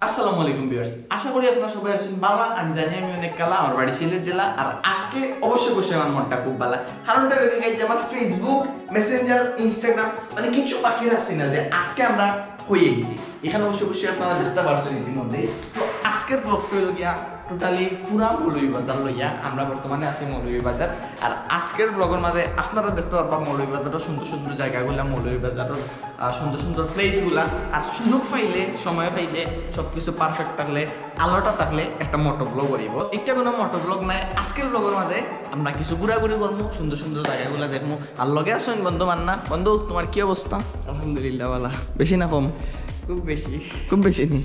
আসসালামু আলাইকুম ভিউয়ার্স, আশা করি আপনারা সবাই আছেন ভালো। আমি জানি আমি অনেক কালা, আমার বাড়ি সিলেট জেলা। আর আজকে অবশ্যই আমার মনটা খুব ভালো। কারণটা হলো কি যে আমার ফেসবুক, মেসেঞ্জার, ইনস্টাগ্রাম মানে কিছু বাকি রাখছি না যে আজকে আমরা হয়ে গেছি এখানে অবশ্যই আপনারা দেখতে পারছেন ইতিমধ্যে। তো আজকের ব্লগটা হলো গিয়া টোটালি পুরা মৌলভীবাজার লইয়া। আমরা বর্তমানে আছি মৌলভীবাজার। আর আজকের ব্লগের মাঝে আপনারা দেখতে পারবেন মৌলভীবাজারের সুন্দর সুন্দর জায়গাগুলা, মৌলভীবাজারের সুন্দর সুন্দর প্লেসগুলা। আর সুযোগ পাইলে, সময় পাইলে, সবকিছু পারফেক্ট থাকলে, আলোটা থাকলে একটা মোটো ব্লগ করিব। একটা কোনো মোটো ব্লগ নাই, আজকের ব্লগের মাঝে আমরা কিছু ঘোরাঘুরি করবো, সুন্দর সুন্দর জায়গাগুলা দেখবো। আর লগে আসুন বন্ধু মান্না। বন্ধু, তোমার কি অবস্থা? আলহামদুলিল্লাহ ভালো। বেশি না কম? খুব বেশি নি।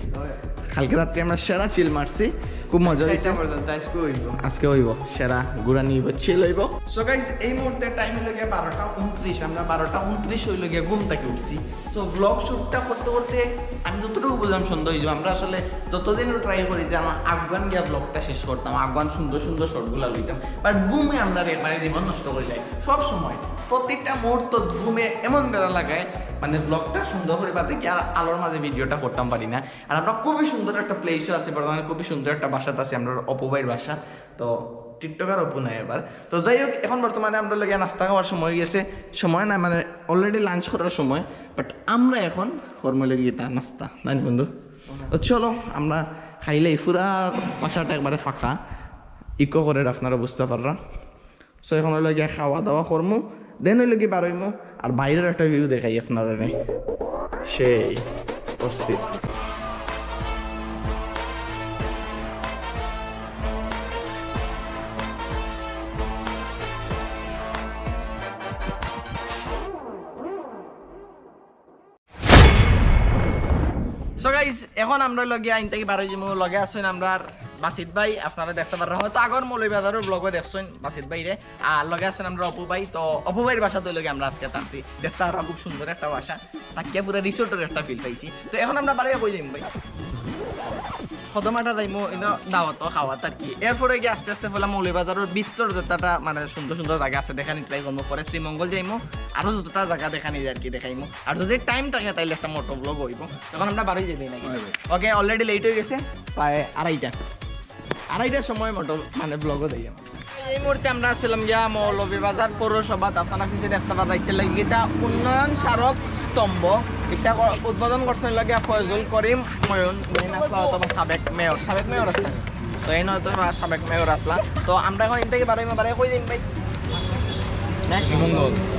কালকে রাত্রে আমরা সেরা চিল মারছি, খুব মজা হয়েছে। আজকে হইব সেরা ঘুরা নিব, চিল হইব। সো গাইস, এই মুহূর্তে টাইম হলো গিয়ে 12:29। আমরা 12:29 হইল গিয়ে ঘুম থেকে উঠছি। সো ব্লগ শুটটা করতে করতে আমি যতটুকু বুঝলাম সন্ধ্যা হয়ে যাবে। আমরা আসলে যতদিনও ট্রাই করি যে আমার আফগান গিয়া ব্লগটা শেষ করতাম, আফগান সুন্দর সুন্দর শর্টগুলো লইতাম, বাট ঘুমে আমরা একবারে জীবন নষ্ট করে যাই। সব সময় প্রত্যেকটা মুহূর্ত ঘুমে এমন বেড়া লাগায়, মানে ব্লগটা সুন্দর করে বাদে কি আর আলোর মাঝে ভিডিওটা করতাম পারি না। আর আমরা খুবই সুন্দর একটা প্লেসও আছে বর্তমানে, খুবই সুন্দর একটা বাসাতে আছে, আমরা অপুবাইয়ের বাসা। তো টিকটকার অপু নাই এবার। তো যাই হোক, এখন বর্তমানে আমরা লেগে নাস্তা খাওয়ার সময় গেছে। সময় না, মানে অলরেডি লাঞ্চ করার সময়, বাট আমরা এখন কর্ম লেগে গিয়ে তার নাস্তা নাই বন্ধু। তো চলো আমরা খাইলে পুরা বাসাটা একবারে ফাঁকা, ইকো করে আপনারা বুঝতে পাররা। সো এখন হইলে গিয়ে খাওয়া দাওয়া করমু, দেন হইলে গিয়ে বারোইমু। আর বাইরের একটা ভিউ দেখাই আপনারা, সেই অস্থির। সো গাইস, এখন আমরা লগে আইন থেকে বারো যাবো। লগে আসছেন আমরা বাসিত ভাই, আপনারা দেখতে পারেন হয়তো আগর মৌলভীবাজারের ব্লগে দেখছেন বাসিত ভাইরে। আর লগে আসছেন আমরা অপু ভাই। তো অপু ভাইয়ের বাসা তো লগে আমরা আজকে থাকছি, দেখতে আর খুব সুন্দর একটা বাসা, তাকে পুরো রিসোর্টের একটা ফিল পাইছি। তো এখন আমরা বাড়িয়ে কই যাইম ভাই, কদমাটা যাইমো দাওয়াত খাওয়াত আর কি। এরপরে গিয়ে আস্তে আস্তে বললাম মৌলভীবাজারের ভিতর যতটা মানে সুন্দর সুন্দর জায়গা আছে দেখানি ট্রাই করবো। পরে শ্রীমঙ্গল যাইমো, আরো যতটা জায়গা দেখানি যায় আর কি দেখাইমো। আর যদি টাইম থাকে তাইলে একটা মোটো ব্লগ হইব। তখন আমরা বাড়ি যাবি নাকি? ওকে, অলরেডি লেট হয়ে গেছে, প্রায় আড়াইটার সময় মোটো মানে ব্লগও দিই। এই মুহূর্তে আমরা আসছিলাম গিয়া মৌলভীবাজার পৌরসভা। আপনারা কিছু দেখতে পারেন রাইটে লাগে এটা উন্নয়ন স্মারক স্তম্ভ। এটা উদ্বোধন করছেন লাগে ফয়জুল করিম ময়ন, অথবা সাবেক মেয়র আসলেন। তো এই নয় তো সাবেক মেয়র আসলাম। তো আমরা এখন এর থেকে বাড়াই কই দিন ভাই।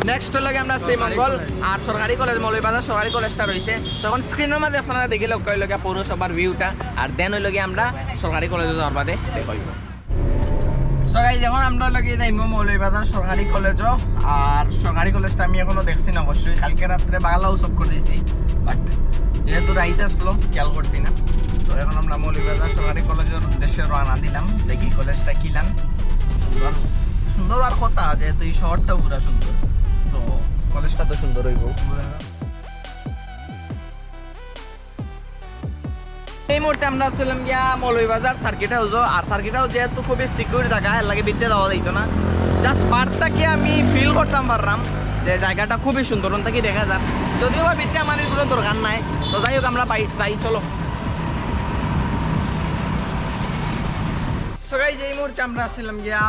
নেক্সট লাগে আমরা শ্রীমঙ্গল আর সরকারি কলেজ, মৌলভীবাজার সরকারি কলেজটা রয়েছে। তখন স্ক্রিনের মধ্যে আপনারা দেখিলে কই লগে পৌরসভার ভিউটা। আর দেন ওই লগে আমরা সরকারি কলেজে যাওয়ার বাদে দেখাইব। সো গাইস, যখন আমরা লগে যাইমু মৌলভীবাজার সরকারি কলেজও। আর সরকারি কলেজটা আমি এখনো দেখছি না, অবশ্যই কালকে রাত্রে বাংলা উৎসব করে দিয়েছি, বাট যেহেতু রাইতে আসলো খেয়াল করছি না। তো এখন আমরা মৌলভীবাজার সরকারি কলেজের উদ্দেশ্যে রওনা দিলাম। দেখি কলেজটা কিলাম সুন্দর সুন্দর। আর কথা যেহেতু এই শহরটাও পুরা সুন্দর, তো কলেজটা তো সুন্দর হইব। এই মুহূর্তে আমরা আসলাম গিয়া মৌলভীবাজার সার্কিট হাউসও। আর সার্কিট হাউস যেহেতু খুবই সিকিউর জায়গা, এর লাগে ভিতরে যাওয়া যাইতো না। জাস্ট পার্কটাকে আমি ফিল করতাম পারলাম যে জায়গাটা খুবই সুন্দর, থেকে দেখা যায়। যদিও বা ভিতরে আমার কোনো দরকার নাই। তো যাই হোক, আমরা যাই চলো। সবাই যে এই মুহূর্তে আমরা আসছিলাম গিয়া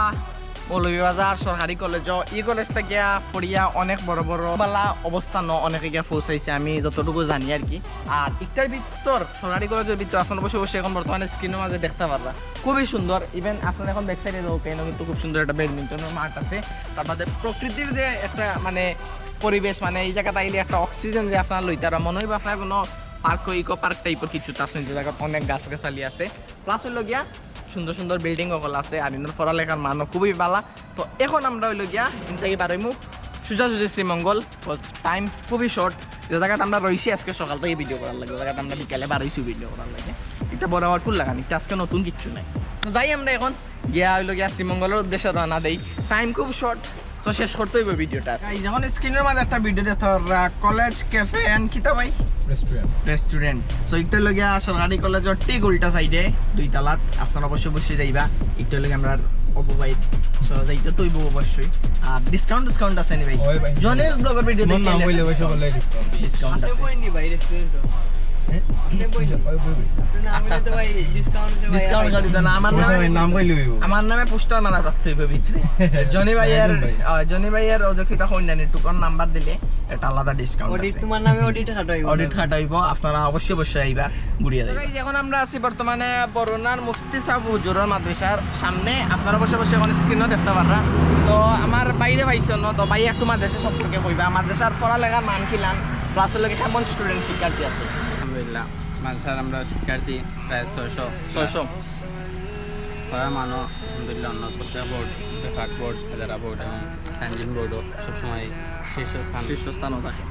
মৌলভীবাজার সরকারি কলেজ। এই কলেজটা গিয়া পড়িয়া অনেক বড় বড় বালা অবস্থান অনেকে গিয়া পৌঁছাইছে, আমি যতটুকু জানি আর কি। আর একটার ভিতর সরকারি কলেজের ভিতর আপনার বসে এখন বর্তমানে স্ক্রিনের মাঝে দেখতে পারবা, খুবই সুন্দর। ইভেন আপনার এখন ব্যাক সাইডে ওখানে কিন্তু খুব সুন্দর একটা ব্যাডমিন্টনের মাঠ আছে। তার মধ্যে প্রকৃতির যে একটা মানে পরিবেশ, মানে এই জায়গাটা আইলে একটা অক্সিজেন যে আপনার লইতারা মনে হইব আপনার কোনো পার্ক, ইকো পার্ক টাইপের কিছু তা শুনছে জায়গা অনেক গাছ গাছালি আছে। প্লাস হইল গিয়া সুন্দর সুন্দর বিল্ডিং ওগুলো আছে। আর ইন্দ্র পড়ালেখার মানও খুবই ভালো। তো এখন আমরা হইল গিয়া ইনটাকে বারোইমু সোজাসুজি শ্রীমঙ্গল। টাইম খুবই শর্ট, যে জায়গাটা আমরা রয়েছি আজকে সকাল থেকে ভিডিও করার লাগে, জায়গাটা আমরা বিকালে বারোইছি ভিডিও করার লাগে। এটা বড় আমার ফুল লাগানি, আজকে নতুন কিচ্ছু নাই। তো যাই আমরা এখন গিয়া হইল গিয়া শ্রীমঙ্গলের উদ্দেশ্যে রওনা দেই। টাইম খুব শর্ট, তো শেষ করতে হইব ভিডিওটা। যখন স্ক্রিনের মাঝে একটা ভিডিও দেখতে কলেজ ক্যাফে এন্ড কিতা ভাই রেস্টুরেন্ট। সো একটা লগে সরকারি কলেজের ঠিক উল্টা সাইডে 2 তালাত। আপনারা অবশ্যই যাইবা। একটা লগে আমরা অপবাই যাইতে তো হইব অবশ্যই। আর ডিসকাউন্ট আছে নি ভাই? জনিস ব্লগের ভিডিও দেখতে নাম বলে বসে বলে ডিসকাউন্ট আছে কই নি ভাই রেস্টুরেন্ট? ডিসকাউন্ট করে দিত না আমার নামে পোস্টার মারা যাচ্ছে ভিতরে জনি ভাইয়ের অযোগ্যতা হইনানি টুকন নাম্বার দিলে এটা আলাদা ডিসকাউন্ট আছে তোমার নামে অডিট খাটাইব আপনারা অবশ্যই আইবা ঘুরিয়ে যাবেন এখন আমরা আছি বর্তমানে বরনার মুফতি সাহেব হুজুরের মাদ্রাসার সামনে আপনারা বসে এখন স্ক্রিনও দেখতে পাররা তো আমার বাইরে পাইছো না তো ভাই একটু মাদ্রাসা সম্পর্কে কইবা মাদ্রাসার পড়ালেখার মান কিলান ক্লাস হলে কেমন স্টুডেন্ট শিক্ষার্থী আছে আলহামদুলিল্লাহ মাদ্রাসার আমরা শিক্ষার্থী প্রায় 600 পড়ার মানও আলহামদুলিল্লাহ উন্নত প্রত্যেক বোর্ড বেফাক বোর্ড হাজারা বোর্ড এবং তানজিম বোর্ডও সবসময় শীর্ষস্থানও থাকে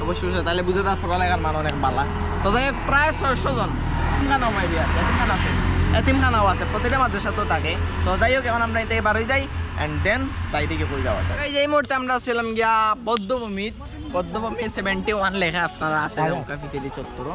অবশ্যই তাহলে বুঝে তার পড়ালেখার মান অনেক ভালো তো যাই হোক প্রায় 600 জন এতিমখানাও মাইরি আছে এতিমখানাও আছে প্রতিটা মাদ্রাসাতেও থাকে তো যাই হোক এখন আমরা এতে বারোই যাই অ্যান্ড দেন চাইদিকে কই যাওয়া যায় এই মুহূর্তে আমরা ছিলাম গিয়া বদ্ধভূমি 71 লেখা আপনারা আছে অফিসিয়ালি চত্বর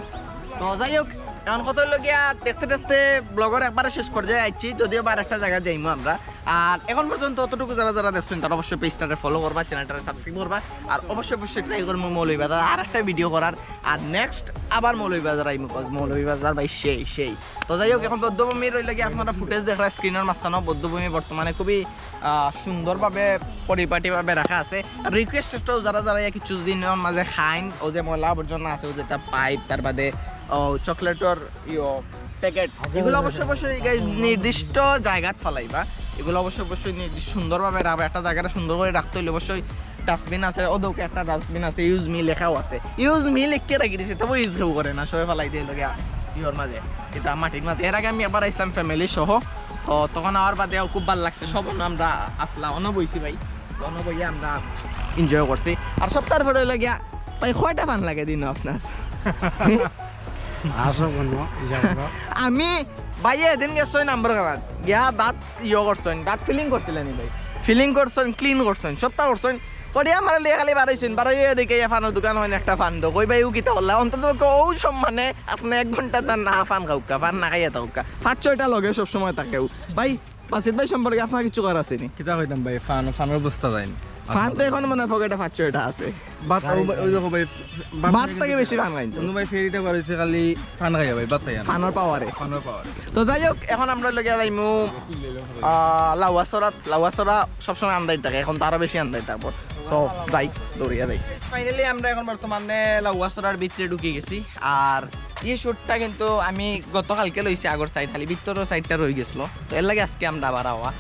তো যাই হোক এখন কত লগিয়া দেখতে দেখতে ব্লগের একবারে শেষ পর্যায়ে আইছি যদিও বার একটা জায়গায় যাইমু আমরা আর এখন পর্যন্ত অতটুকু যারা দেখছেন তারা অবশ্যই পেজটারে ফলো করবা চ্যানেলটারে সাবস্ক্রাইব করবা আর অবশ্যই ট্রাই করবো মৌলভীবাজার আর একটা ভিডিও করার আর নেক্সট আবার মৌলভীবাজার আইমু মৌলভীবাজার ভাই সেই তো যাই হোক এখন বদ্ধভূমি রইলে গিয়ে আপনারা ফুটেজ দেখা স্ক্রিনের মাঝখানেও বদ্ধভূমি বর্তমানে খুবই সুন্দরভাবে পরিপাটিভাবে রাখা আছে রিকোয়েস্ট একটাও যারা কিছু দিনের মাঝে খাইন ও যে ময়লা আবর্জনা আছে ও যেটা পাইপ তার বাদে চকলেটর প্যাকেট এগুলো অবশ্যই নির্দিষ্ট জায়গাত ফেলাইবা এগুলো অবশ্যই নির্দিষ্ট সুন্দরভাবে রাখবা একটা জায়গাটা সুন্দর করে রাখতে হলে অবশ্যই ডাস্টবিন আছে ওদেরকে একটা ডাস্টবিন আছে ইউজ মি লেখাও আছে ইউজ মি লিখে রাখি দিয়েছে তবু ইউজ কেউ করে না সবাই ফেলাই দিয়ে লোক ইয়োর মাঝে এটা মাটির মাঝে এর আগে আমি একবার আসলাম ফ্যামিলি সহ তো তখন আমার বাদে খুব ভালো লাগছে সব আমরা আসলাম বইছি ভাই বইয়ে আমরা এনজয় করছি আর সপ্তাহের পরে লাগিয়া ভাই কয়টা পান লাগে দিন আপনার আমি ভাইয়া এদিন গেছেন নাম্বার কারাত গিয়া দাঁত করছেন দাঁত ফিলিং করছিলেন ভাই ফিলিং করছেন ক্লিন করছেন সপ্তাহ করছেন করি আমার লিয়ে খালি বাড়াইছেন বাড়াইয়ে দেখে ফানের দোকান হয় একটা ফান দো কই ভাই ও কিতা হল্লা অন্তত ও সম্মানে আপনি 1 ঘন্টা তার না ফান খাউকা ফান না খাইয়া থাকুকা 5-6টা লগে সবসময় থাকেও ভাই বাসিত ভাই সম্পর্কে আপনার কিছু করার আছে নি কিতা কইতাম ভাই ফানের অবস্থা যায়নি ফান তো এখন মনে পকেটে 5-6টা আছে বাত ওই দেখো ভাই বাত থেকে বেশি ফান খাইতো অন্য ভাই ফেরিটা করেছে খালি ফান খাইয়া ভাই বাত খাইয়া ফানের পাওয়ারে তো যাই হোক এখন আমরা লগে যাইমু লাউয়াছড়া সবসময় আন্দাই থাকে এখন তো আরো বেশি আন্দাই থাকবো তো যাই দৌড়িয়া যাই ফাইনালি আমরা এখন বর্তমানে লাউয়াছড়ার ভিতরে ঢুকে গেছি আর এই শুটটা কিন্তু আমি গতকালকে লইছি আগর সাইড খালি ভিতরের সাইডটা রয়ে গেছিল তো এর লাগে আজকে আমরা আবার হওয়া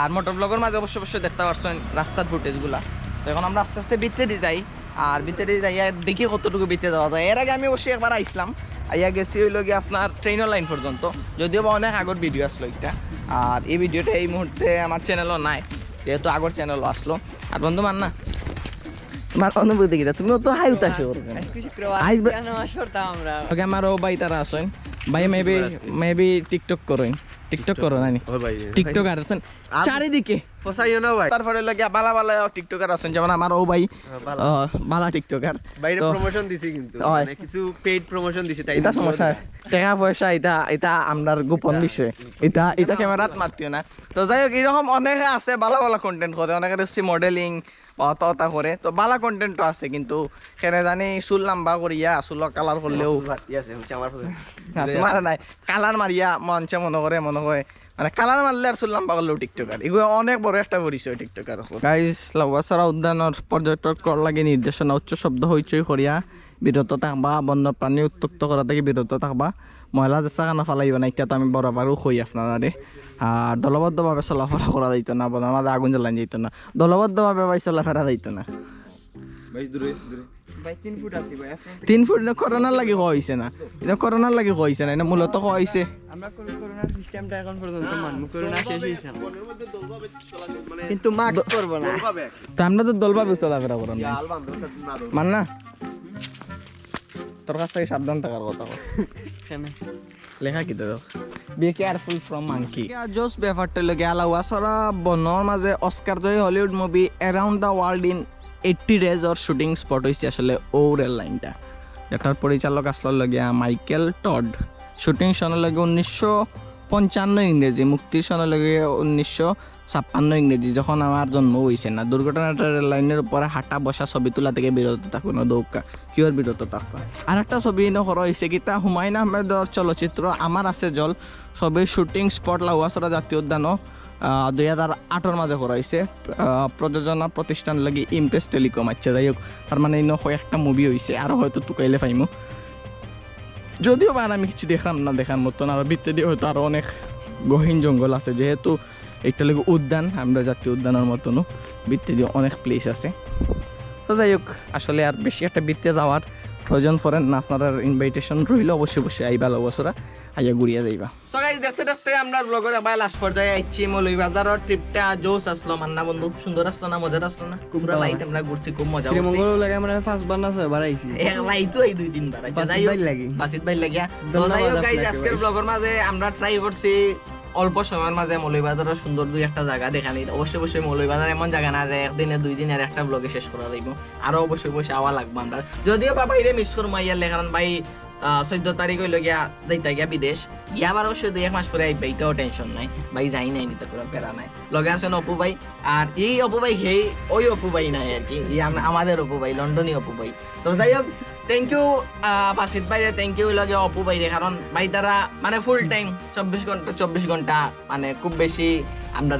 আর মোটর ব্লগের মাঝে অবশ্যই দেখতে পাচ্ছেন রাস্তার ফুটেজগুলা তো এখন আমরা আস্তে আস্তে ভিতরে দিয়ে যাই আর ভিতরে যাইয়া দেখি কতটুকু ভিতরে যাওয়া যায় এর আগে আমি অবশ্যই একবার আইসলাম আইয়া গেছি হইল গিয়ে আপনার ট্রেনের লাইন পর্যন্ত যদিও বা অনেক আগর ভিডিও আসলো একটা আর এই ভিডিওটা এই মুহূর্তে আমার চ্যানেলও নাই যেহেতু আগর চ্যানেলও আসলো আর বন্ধু মান না তোমার অনুভূতি কিটা তুমিও তো হাই উঠাছো আমার ও ভাই তারা আসেন ভাই মেবি টিকটক করো নানি টিকটকার আছেন চারিদিকে ফসাইও না ভাই তারপরে লাগি বালা টিকটকার আছেন যেমন আমার ও ভাই বালা টিকটকার বাইরে প্রমোশন দিছি কিন্তু মানে কিছু পেইড প্রমোশন দিছি তাই এটা সমস্যা টাকা পয়সা এটা আমরার গোপন বিষয় এটা ক্যামেরাত মারতিও না তো যাই হোক এরকম অনেকে আছে ভালো কন্টেন্ট করে অনেকে দেখছি মডেলিং অতা করে তো ভালো কন্টেন্টও আছে কিন্তু কেনে জানি চুল লম্বা করিয়া চুল কালার করলেও তোমার নাই কালার মারিয়া মঞ্চে মনে করে মানে কালার মারলে আর চুল লম্বা করলেও টিকটকার এগুলো অনেক বড় একটা পরিচয় টিকটকার গাইস লাউয়াছড়া উদ্যানের পর্যটক লাগে নির্দেশনা উচ্চ শব্দ হইচই করিয়া বিরত থাকবা বন্যপ্রাণী উত্তক্ত করা থেকে বিরত থাকবা ময়লা জেসা খানা ফালাইব না এটা তো আমি বরাবরও কই আপনারে আর দলবদ্ধভাবে চলাফেরা করা যাইত না বনার মাঝে আগুন জ্বালান যাইত না দলবদ্ধভাবে ভাই চলাফেরা যাইত না ভাই 3 ফুট আছে ভাই 3 ফুট করোনার লাগি হইছে না এটা করোনার লাগি হইছে না এটা মূলত হইছে আমরা করোনার সিস্টেমটা এখন পর্যন্ত মানমু করোনা শেষ হইছে মানে কিন্তু মাস্ক করব না তা আমরা তো দলভাবে চলাফেরা করব না মান না তোর কাছ থেকে সাবধান থাকার কথা লেখা কি তো বি কেয়ারফুল ফ্রম মাঙ্কি জোস ব্যাপারটা লাগে লাউয়াছড়া বনৰ মাঝে Oscar Joyee Hollywood movie around the world in 80 days or shooting spot হয়েছে আসলে ও রেল লাইনটা যেটার পরিচালক আসলে লাগিয়া মাইকেল টড শুটিং সনের লাগে 1955 ইংরেজি মুক্তির সনের লাগে 56 ইংরেজি যখন আমার জন্ম হয়েছে না, দুর্ঘটনাটা রেল লাইনের উপরে হাঁটা বসা ছবি তোলা থেকে বিরত থাকুন দৌকা কিওর বিরত থাকবা। আর একটা ছবি করা হয়েছে গীতা হুমায়ুন আহমেদের চলচ্চিত্র আমার আছে জল ছবির শুটিং স্পট লাউয়াছড়া জাতীয় উদ্যানও 2008 মাঝে করা হয়েছে। প্রযোজনা প্রতিষ্ঠান লাগি ইমপ্রেস টেলিকম। আচ্ছা যাই হোক, তার মানে একটা মুভি হয়েছে, আরও হয়তো তুকাইলে পাইমু, যদিও বা আমি কিছু দেখলাম না দেখার মতন। আর ভিতরে দিয়ে হয়তো আরও অনেক গহীন জঙ্গল আছে, যেহেতু একটা লাগে উদ্যান, আমরা জাতীয় উদ্যানের মতনও ভিতরে দিয়ে অনেক প্লেস আছে। তো যাই হোক, আসলে আর বেশি একটা ভিতরে যাওয়ার প্রয়োজন পড়েন না, আপনার ইনভাইটেশন রইল, অবশ্যই অবশ্যই আইবা বছরা আইয়া ঘুরিয়া যাইবা। সো গাইস, দেখতে দেখতে আমরা ব্লগের আবার লাস্ট পর্যায়ে আইছি। মৌলভীবাজারের ট্রিপটা জোস আসলো, মান্না বন্ধু, সুন্দর আসলো না, মজার আসলো না? খুব রাইট আমরা ঘুরছি, খুব মজা করছি। শ্রীমঙ্গল লাগে আমরা 5 বার না 6 বার আইছি, রাইতো এই 2-3 বার। আচ্ছা যাই হোক, বাসিত ভাই লাগিয়া। তো যাই হোক গাইস, আজকের ব্লগের মাঝে আমরা ট্রাই করছি অল্প সময়ের মাঝে মৌলভীবাজারের সুন্দর 2-1টা জায়গা দেখানি। অবশ্যই অবশ্যই মৌলভীবাজার এমন জায়গা না যে একদিনে 2 দিনের একটা ব্লগে শেষ করা যাইব, আরো অবশ্যই অবশ্যই আওয়া লাগবে আমরা। যদিও বা বাইরে মিস করবো ইয়ার কারণ ভাই 14 তারিখ হইল গিয়া যাইতা গিয়া বিদেশ গিয়া, আবার অবশ্যই 2-1 মাস পরে আইবা, এটাও টেনশন নাই ভাই, যাই নাই নিতে কোনো প্যারা নাই। লগে আছেন অপু ভাই, আর এই অপু ভাই হেই ওই অপু ভাই নাই আর কি, আমাদের অপু ভাই, লন্ডনী অপু ভাই। তো যাই হোক, থ্যাংক ইউ বাসিত ভাই, থ্যাংক ইউ লগে অপু ভাই, কারণ ভাই তারা মানে ফুল টাইম 24 ঘন্টা মানে খুব বেশি আমরা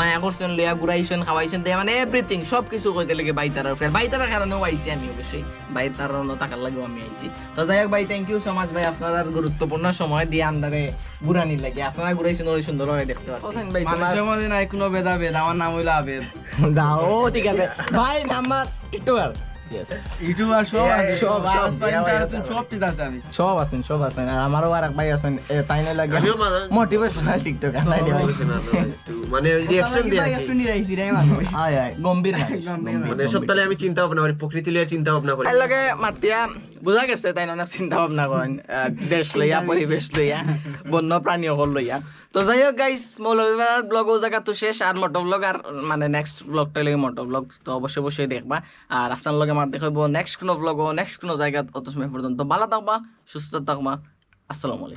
মায়া করছেন, লইয়া ঘুরাইছেন, খাওয়াইছেন, দিয়ে মানে এভরিথিং সব কিছু কইতে লেগে বাইতারার কারণেও আইছি আমি, অবশ্যই বাইতারও টাকার লাগেও আমি আইছি। তো যাই হোক ভাই, থ্যাংক ইউ সো মাচ ভাই, আপনার গুরুত্বপূর্ণ সময় দিয়ে আন্দারে ঘুরানির লাগে। আপনারা ঘুরাইছেন ওই সুন্দর ভাবে দেখতে পাচ্ছেন ভাই। মানুষের মধ্যে নাই কোনো ভেদাভেদ, আমার নাম হইলো আবেদ। দাও ঠিক আছে ভাই, নাম্বার একটু আর ইউটিউবার সব আছেন। আর আমারও আর এক ভাই আছেন, তাই না লাগে মোটিভেশনাল টিকটক মানে রিঅ্যাকশন দিয়ে একটু নিরাইছি রে মানুষ, আয় গম্ভীর মানে সপ্তাহে আমি চিন্তা ভাবনা করি, প্রকৃতি লইয়া চিন্তা ভাবনা করি। তাই লাগে মাতিয়া বোঝা গেছে তাই না চিন্তা ভাবনা করেন দেশ লইয়া, পরিবেশ লইয়া, বন্য প্রাণী সকল লইয়া। তো যাই হোক গাইস, মৌলভীবাজার ব্লগ ও জায়গা তো শেষ, আর মোটো ব্লগ আর মানে নেক্সট ব্লগটা লাগে মোটো ব্লগ, তো অবশ্যই অবশ্যই দেখবা। আর আপনার লগে আমার দেখাবো নেক্সট কোনো ব্লগ ও নেক্সট কোনো জায়গা। অত সময় পর্যন্ত ভালো থাকবা, সুস্থ থাকবা, আসসালামু আলাইকুম।